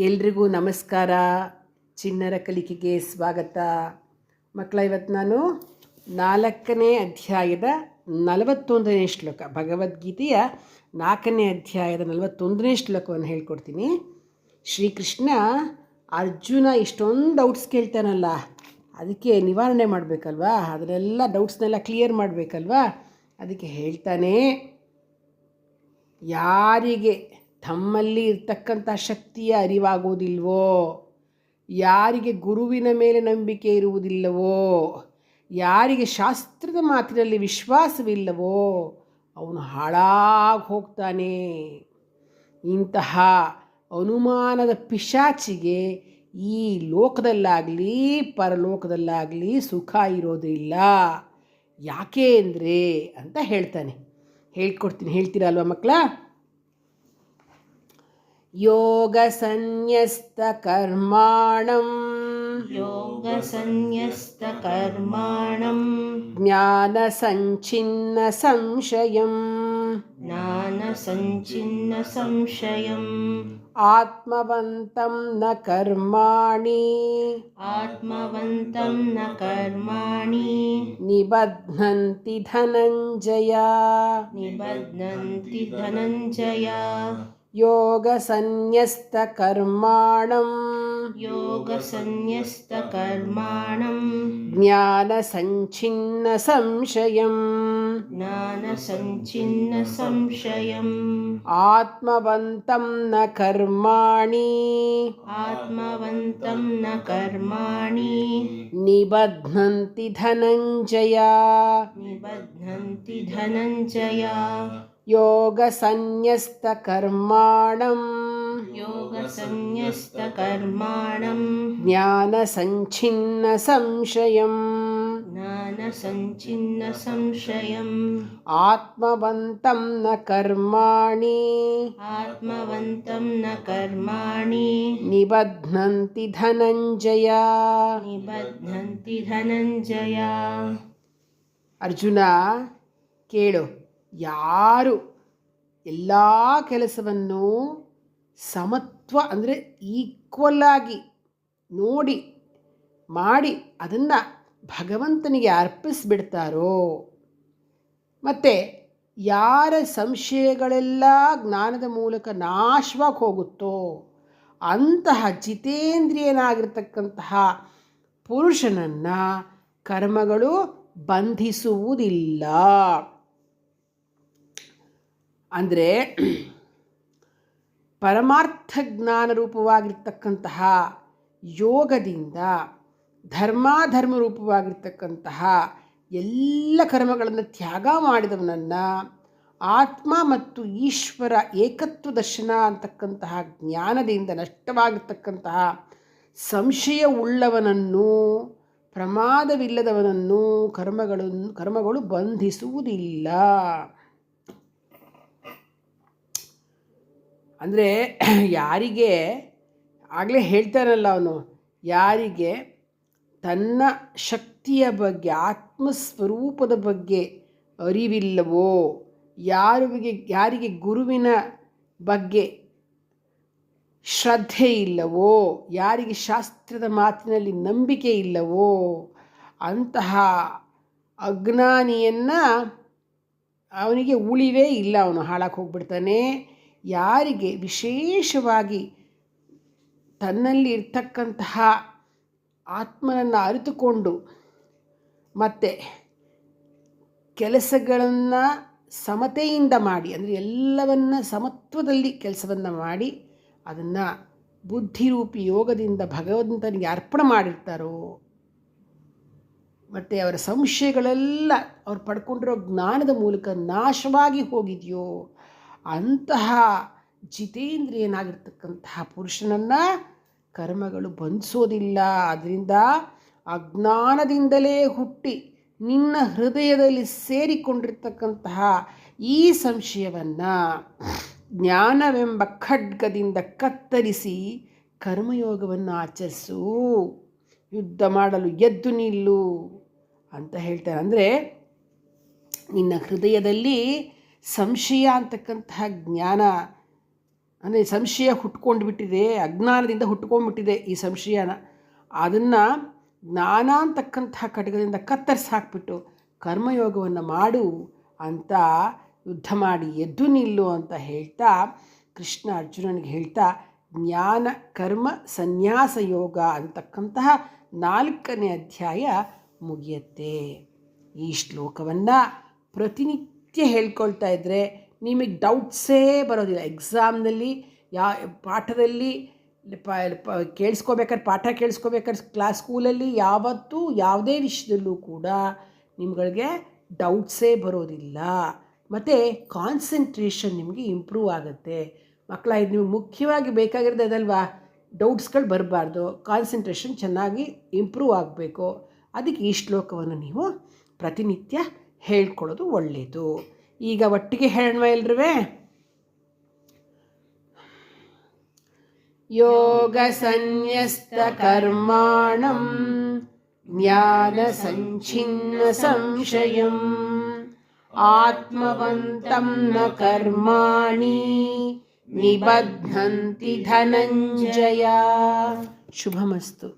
ಎಲ್ರಿಗೂ ನಮಸ್ಕಾರ. ಚಿಣ್ಣರ ಕಲಿಕೆಗೆ ಸ್ವಾಗತ. ಮಕ್ಕಳ, ಇವತ್ತು ನಾನು 4ನೇ ಅಧ್ಯಾಯದ 41ನೇ ಶ್ಲೋಕ, ಭಗವದ್ಗೀತೆಯ 4ನೇ ಅಧ್ಯಾಯದ 41ನೇ ಶ್ಲೋಕವನ್ನು ಹೇಳ್ಕೊಡ್ತೀನಿ. ಶ್ರೀಕೃಷ್ಣ ಅರ್ಜುನ ಇಷ್ಟೊಂದು ಡೌಟ್ಸ್ ಕೇಳ್ತಾನಲ್ಲ, ಅದಕ್ಕೆ ನಿವಾರಣೆ ಮಾಡಬೇಕಲ್ವಾ, ಅದನ್ನೆಲ್ಲ ಡೌಟ್ಸ್ನೆಲ್ಲ ಕ್ಲಿಯರ್ ಮಾಡಬೇಕಲ್ವಾ, ಅದಕ್ಕೆ ಹೇಳ್ತಾನೆ, ಯಾರಿಗೆ ತಮ್ಮಲ್ಲಿ ಇರ್ತಕ್ಕಂಥ ಶಕ್ತಿಯ ಅರಿವಾಗುವುದಿಲ್ವೋ, ಯಾರಿಗೆ ಗುರುವಿನ ಮೇಲೆ ನಂಬಿಕೆ ಇರುವುದಿಲ್ಲವೋ, ಯಾರಿಗೆ ಶಾಸ್ತ್ರದ ಮಾತಿನಲ್ಲಿ ವಿಶ್ವಾಸವಿಲ್ಲವೋ ಅವನು ಹಾಳಾಗಿ ಹೋಗ್ತಾನೆ. ಇಂತಹ ಅನುಮಾನದ ಪಿಶಾಚಿಗೆ ಈ ಲೋಕದಲ್ಲಾಗಲಿ ಪರಲೋಕದಲ್ಲಾಗಲಿ ಸುಖ ಇರೋದಿಲ್ಲ. ಯಾಕೆ ಅಂದರೆ ಅಂತ ಹೇಳ್ತಾನೆ. ಹೇಳ್ಕೊಡ್ತೀನಿ, ಹೇಳ್ತೀರಾ ಅಲ್ವಾ ಮಕ್ಕಳ? ಯೋಗ ಸನ್ಯಸ್ತ ಕರ್ಮಾಣಂ ಜ್ಞಾನ ಸಂಚಿನ್ನ ಸಂಶಯಂ ಆತ್ಮವಂತಂ ನ ಕರ್ಮಾಣಿ ನಿಬಧ್ನಂತಿ ಧನಂಜಯ. ಯೋಗ ಸನ್ಯಸ್ತ ಕರ್ಮಾಣಂ ಜ್ಞಾನ ಸಂಚಿನ್ನ ಸಂಶಯಂ ಆತ್ಮವಂತಂ ನ ಕರ್ಮಾಣಿ ನಿಬಧ್ನಂತಿ ಧನಂಜಯ. ಯೋಗ ಸನ್ಯಸ್ತ ಕರ್ಮಾಣಂ ಜ್ಞಾನ ಸಂಚಿನ್ನ ಸಂಶಯಂ ಆತ್ಮವಂತಂ ನ ಕರ್ಮಾಣಿ ನಿಬಧ್ನಂತಿ ಧನಂಜಯ. ಅರ್ಜುನ ಕೇಳು, ಯಾರು ಎಲ್ಲ ಕೆಲಸವನ್ನು ಸಮತ್ವ ಅಂದರೆ ಈಕ್ವಲ್ ಆಗಿ ನೋಡಿ ಮಾಡಿ ಅದನ್ನು ಭಗವಂತನಿಗೆ ಅರ್ಪಿಸಿಬಿಡ್ತಾರೋ, ಮತ್ತು ಯಾರ ಸಂಶಯಗಳೆಲ್ಲ ಜ್ಞಾನದ ಮೂಲಕ ನಾಶವಾಗಿ ಹೋಗುತ್ತೋ ಅಂತಹ ಜಿತೇಂದ್ರಿಯನಾಗಿರ್ತಕ್ಕಂತಹ ಪುರುಷನನ್ನು ಕರ್ಮಗಳು ಬಂಧಿಸುವುದಿಲ್ಲ. ಅಂದರೆ ಪರಮಾರ್ಥ ಜ್ಞಾನ ರೂಪವಾಗಿರ್ತಕ್ಕಂತಹ ಯೋಗದಿಂದ ಧರ್ಮಾಧರ್ಮ ರೂಪವಾಗಿರ್ತಕ್ಕಂತಹ ಎಲ್ಲ ಕರ್ಮಗಳನ್ನು ತ್ಯಾಗ ಮಾಡಿದವನನ್ನು ಆತ್ಮ ಮತ್ತು ಈಶ್ವರ ಏಕತ್ವ ದರ್ಶನ ಅಂತಕ್ಕಂತಹ ಜ್ಞಾನದಿಂದ ನಷ್ಟವಾಗಿರ್ತಕ್ಕಂತಹ ಸಂಶಯ ಉಳ್ಳವನನ್ನು, ಪ್ರಮಾದವಿಲ್ಲದವನನ್ನು ಕರ್ಮಗಳು ಬಂಧಿಸುವುದಿಲ್ಲ. ಅಂದರೆ ಯಾರಿಗೆ, ಆಗಲೇ ಹೇಳ್ತಾನಲ್ಲ ಅವನು, ಯಾರಿಗೆ ತನ್ನ ಶಕ್ತಿಯ ಬಗ್ಗೆ ಆತ್ಮಸ್ವರೂಪದ ಬಗ್ಗೆ ಅರಿವಿಲ್ಲವೋ, ಯಾರಿಗೆ ಗುರುವಿನ ಬಗ್ಗೆ ಶ್ರದ್ಧೆ ಇಲ್ಲವೋ, ಯಾರಿಗೆ ಶಾಸ್ತ್ರದ ಮಾತಿನಲ್ಲಿ ನಂಬಿಕೆ ಇಲ್ಲವೋ ಅಂತಹ ಅಜ್ಞಾನಿಯನ್ನು ಅವನಿಗೆ ಉಳಿವೇ ಇಲ್ಲ, ಅವನು ಹಾಳಾಗಿ ಹೋಗ್ಬಿಡ್ತಾನೆ. ಯಾರಿಗೆ ವಿಶೇಷವಾಗಿ ತನ್ನಲ್ಲಿ ಇರ್ತಕ್ಕಂತಹ ಆತ್ಮನನ್ನು ಅರಿತುಕೊಂಡು ಮತ್ತು ಕೆಲಸಗಳನ್ನು ಸಮತೆಯಿಂದ ಮಾಡಿ, ಅಂದರೆ ಎಲ್ಲವನ್ನ ಸಮತ್ವದಲ್ಲಿ ಕೆಲಸವನ್ನು ಮಾಡಿ ಅದನ್ನು ಬುದ್ಧಿರೂಪಿ ಯೋಗದಿಂದ ಭಗವಂತನಿಗೆ ಅರ್ಪಣೆ ಮಾಡಿರ್ತಾರೋ, ಮತ್ತು ಅವರ ಸಂಶಯಗಳೆಲ್ಲ ಅವ್ರು ಪಡ್ಕೊಂಡಿರೋ ಜ್ಞಾನದ ಮೂಲಕ ನಾಶವಾಗಿ ಹೋಗಿದೆಯೋ ಅಂತಹ ಜಿತೇಂದ್ರಿಯನಾಗಿರ್ತಕ್ಕಂತಹ ಪುರುಷನನ್ನು ಕರ್ಮಗಳು ಬಂಧಿಸೋದಿಲ್ಲ. ಅದರಿಂದ ಅಜ್ಞಾನದಿಂದಲೇ ಹುಟ್ಟಿ ನಿನ್ನ ಹೃದಯದಲ್ಲಿ ಸೇರಿಕೊಂಡಿರ್ತಕ್ಕಂತಹ ಈ ಸಂಶಯವನ್ನು ಜ್ಞಾನವೆಂಬ ಖಡ್ಗದಿಂದ ಕತ್ತರಿಸಿ ಕರ್ಮಯೋಗವನ್ನು ಆಚರಿಸು, ಯುದ್ಧ ಮಾಡಲು ಎದ್ದು ನಿಲ್ಲು ಅಂತ ಹೇಳ್ತಾರೆ. ಅಂದರೆ ನಿನ್ನ ಹೃದಯದಲ್ಲಿ ಸಂಶಯ ಅಂತಕ್ಕಂತಹ ಜ್ಞಾನ ಅಂದರೆ ಸಂಶಯ ಹುಟ್ಕೊಂಡು ಬಿಟ್ಟಿದೆ, ಅಜ್ಞಾನದಿಂದ ಹುಟ್ಕೊಂಡ್ಬಿಟ್ಟಿದೆ ಈ ಸಂಶಯನ. ಅದನ್ನು ಜ್ಞಾನ ಅಂತಕ್ಕಂತಹ ಖಡ್ಗದಿಂದ ಕತ್ತರಿಸಿ ಹಾಕ್ಬಿಟ್ಟು ಕರ್ಮಯೋಗವನ್ನು ಮಾಡು ಅಂತ ಯುದ್ಧ ಮಾಡಿ ಎದ್ದು ನಿಲ್ಲು ಅಂತ ಹೇಳ್ತಾ ಕೃಷ್ಣ ಅರ್ಜುನನಿಗೆ ಹೇಳ್ತಾ ಜ್ಞಾನ ಕರ್ಮ ಸನ್ಯಾಸ ಯೋಗ ಅಂತಕ್ಕಂತಹ 4ನೇ ಅಧ್ಯಾಯ ಮುಗಿಯುತ್ತೆ. ಈ ಶ್ಲೋಕವನ್ನು ಪ್ರತಿನಿತ್ಯ ಹೇಳ್ಕೊಳ್ತಾ ಇದ್ದರೆ ನಿಮಗೆ ಡೌಟ್ಸೇ ಬರೋದಿಲ್ಲ. ಎಕ್ಸಾಮ್ನಲ್ಲಿ ಪಾಠದಲ್ಲಿ ಕೇಳಿಸ್ಕೋಬೇಕಾದ್ರೆ ಪಾಠ ಕೇಳಿಸ್ಕೋಬೇಕಾದ್ರೆ ಸ್ಕೂಲಲ್ಲಿ ಯಾವತ್ತೂ ಯಾವುದೇ ವಿಷಯದಲ್ಲೂ ಕೂಡ ನಿಮ್ಗಳಿಗೆ ಡೌಟ್ಸೇ ಬರೋದಿಲ್ಲ. ಮತ್ತು ಕಾನ್ಸಂಟ್ರೇಷನ್ ನಿಮಗೆ ಇಂಪ್ರೂವ್ ಆಗುತ್ತೆ. ಮಕ್ಕಳ ಇದು ನಿಮ್ಗೆ ಮುಖ್ಯವಾಗಿ ಬೇಕಾಗಿರೋದು ಅದಲ್ವಾ, ಡೌಟ್ಸ್ಗಳು ಬರಬಾರ್ದು, ಕಾನ್ಸಂಟ್ರೇಷನ್ ಚೆನ್ನಾಗಿ ಇಂಪ್ರೂವ್ ಆಗಬೇಕು. ಅದಕ್ಕೆ ಈ ಶ್ಲೋಕವನ್ನು ನೀವು ಪ್ರತಿನಿತ್ಯ ಹೇಳ್ಕೊಳ್ಳೋದು ಒಳ್ಳೆಯದು. ಈಗ ಒಟ್ಟಿಗೆ ಹೇಳೋಣ ಎಲ್ರೂ. ಯೋಗ ಸನ್ಯಸ್ತ ಕರ್ಮಾಣಂ ಜ್ಞಾನ ಸಂಚಿನ್ನ ಸಂಶಯಂ ಆತ್ಮವಂತಂ ನ ಕರ್ಮಾಣಿ ನಿಬಧ್ನಂತಿ ಧನಂಜಯ. ಶುಭಮಸ್ತು.